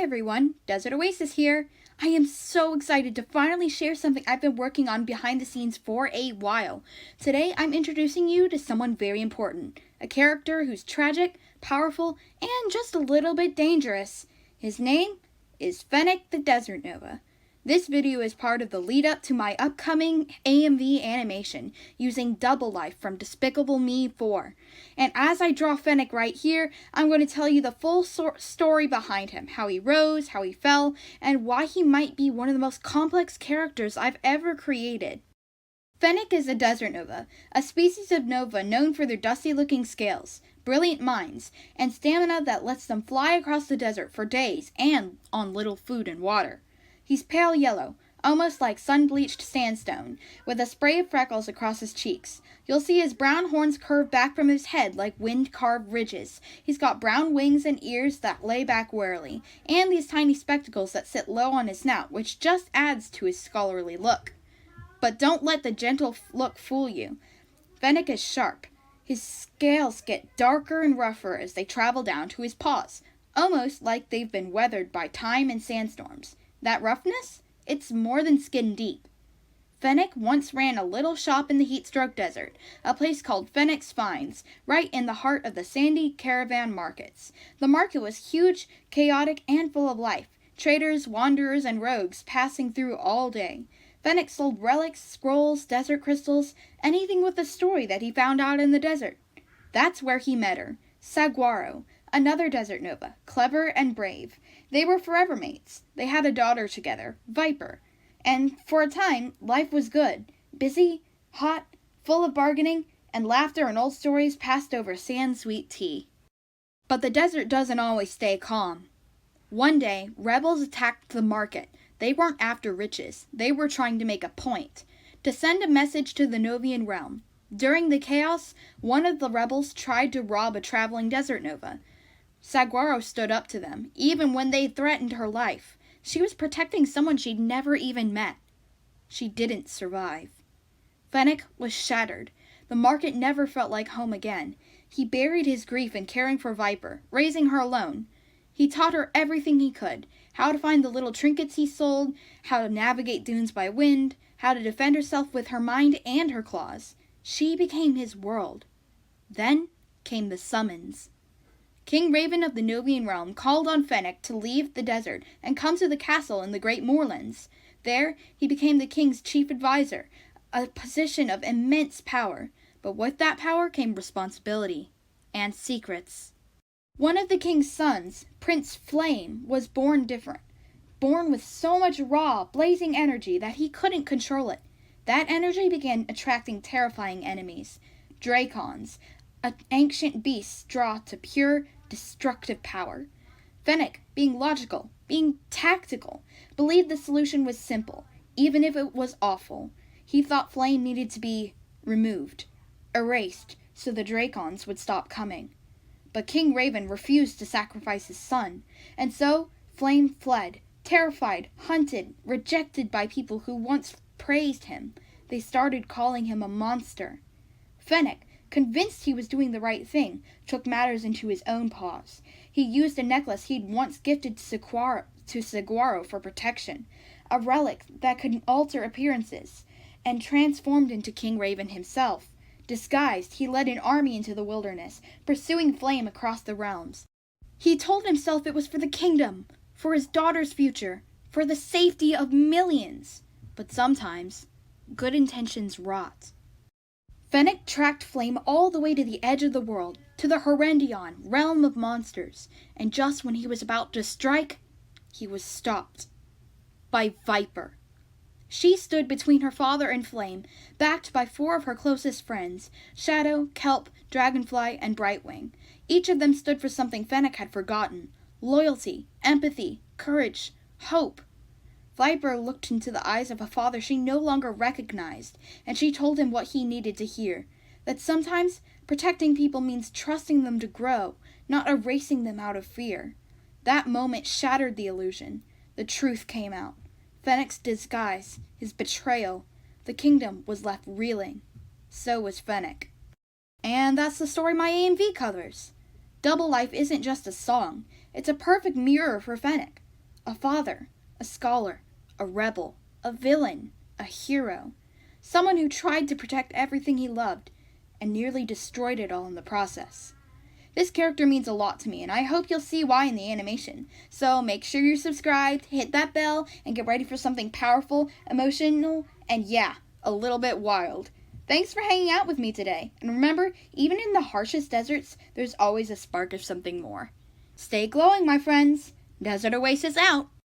everyone, Desert Oasis here. I am so excited to finally share something I've been working on behind the scenes for a while. Today I'm introducing you to someone very important, a character who's tragic, powerful, and just a little bit dangerous. His name is Fennec the Desert Nova. This video is part of the lead up to my upcoming AMV animation using Double Life from Despicable Me 4. And as I draw Fennec right here, I'm going to tell you the full story behind him, how he rose, how he fell, and why he might be one of the most complex characters I've ever created. Fennec is a desert nova, a species of nova known for their dusty-looking scales, brilliant minds, and stamina that lets them fly across the desert for days and on little food and water. He's pale yellow, almost like sun-bleached sandstone, with a spray of freckles across his cheeks. You'll see his brown horns curve back from his head like wind-carved ridges. He's got brown wings and ears that lay back warily, and these tiny spectacles that sit low on his snout, which just adds to his scholarly look. But don't let the gentle look fool you. Fennec is sharp. His scales get darker and rougher as they travel down to his paws, almost like they've been weathered by time and sandstorms. That roughness? It's more than skin deep. Fennec once ran a little shop in the heat-stroke desert, a place called Fennec's Finds, right in the heart of the sandy caravan markets. The market was huge, chaotic, and full of life. Traders, wanderers, and rogues passing through all day. Fennec sold relics, scrolls, desert crystals, anything with a story that he found out in the desert. That's where he met her, Saguaro, another desert nova, clever and brave. They were forever mates. They had a daughter together, Viper. And for a time, life was good. Busy, hot, full of bargaining, and laughter and old stories passed over sand-sweet tea. But the desert doesn't always stay calm. One day, rebels attacked the market. They weren't after riches. They were trying to make a point, to send a message to the Novian realm. During the chaos, one of the rebels tried to rob a traveling desert nova. Saguaro stood up to them, even when they threatened her life. She was protecting someone she'd never even met. She didn't survive. Fennec was shattered. The market never felt like home again. He buried his grief in caring for Viper, raising her alone. He taught her everything he could, how to find the little trinkets he sold, how to navigate dunes by wind, how to defend herself with her mind and her claws. She became his world. Then came the summons. King Raven of the Novian realm called on Fennec to leave the desert and come to the castle in the Great Moorlands. There, he became the king's chief advisor, a position of immense power. But with that power came responsibility and secrets. One of the king's sons, Prince Flame, was born different. Born with so much raw, blazing energy that he couldn't control it. That energy began attracting terrifying enemies. Dracons, ancient beasts drawn to pure, destructive power. Fennec, being logical, being tactical, believed the solution was simple, even if it was awful. He thought Flame needed to be removed, erased, so the Dracons would stop coming. But King Raven refused to sacrifice his son, and so Flame fled, terrified, hunted, rejected by people who once praised him. They started calling him a monster. Fennec, convinced he was doing the right thing, took matters into his own paws. He used a necklace he'd once gifted to Saguaro for protection, a relic that could alter appearances, and transformed into King Raven himself. Disguised, he led an army into the wilderness, pursuing Flame across the realms. He told himself it was for the kingdom, for his daughter's future, for the safety of millions. But sometimes, good intentions rot. Fennec tracked Flame all the way to the edge of the world, to the Herendion, realm of monsters, and just when he was about to strike, he was stopped by Viper. She stood between her father and Flame, backed by 4 of her closest friends, Shadow, Kelp, Dragonfly, and Brightwing. Each of them stood for something Fennec had forgotten: loyalty, empathy, courage, hope. Viper looked into the eyes of a father she no longer recognized, and she told him what he needed to hear, that sometimes protecting people means trusting them to grow, not erasing them out of fear. That moment shattered the illusion. The truth came out. Fennec's disguise, his betrayal. The kingdom was left reeling. So was Fennec. And that's the story my AMV covers. Double Life isn't just a song. It's a perfect mirror for Fennec. A father, a scholar, a rebel, a villain, a hero. Someone who tried to protect everything he loved and nearly destroyed it all in the process. This character means a lot to me, and I hope you'll see why in the animation. So make sure you're subscribed, hit that bell, and get ready for something powerful, emotional, and yeah, a little bit wild. Thanks for hanging out with me today. And remember, even in the harshest deserts, there's always a spark of something more. Stay glowing, my friends. Desert Oasis out.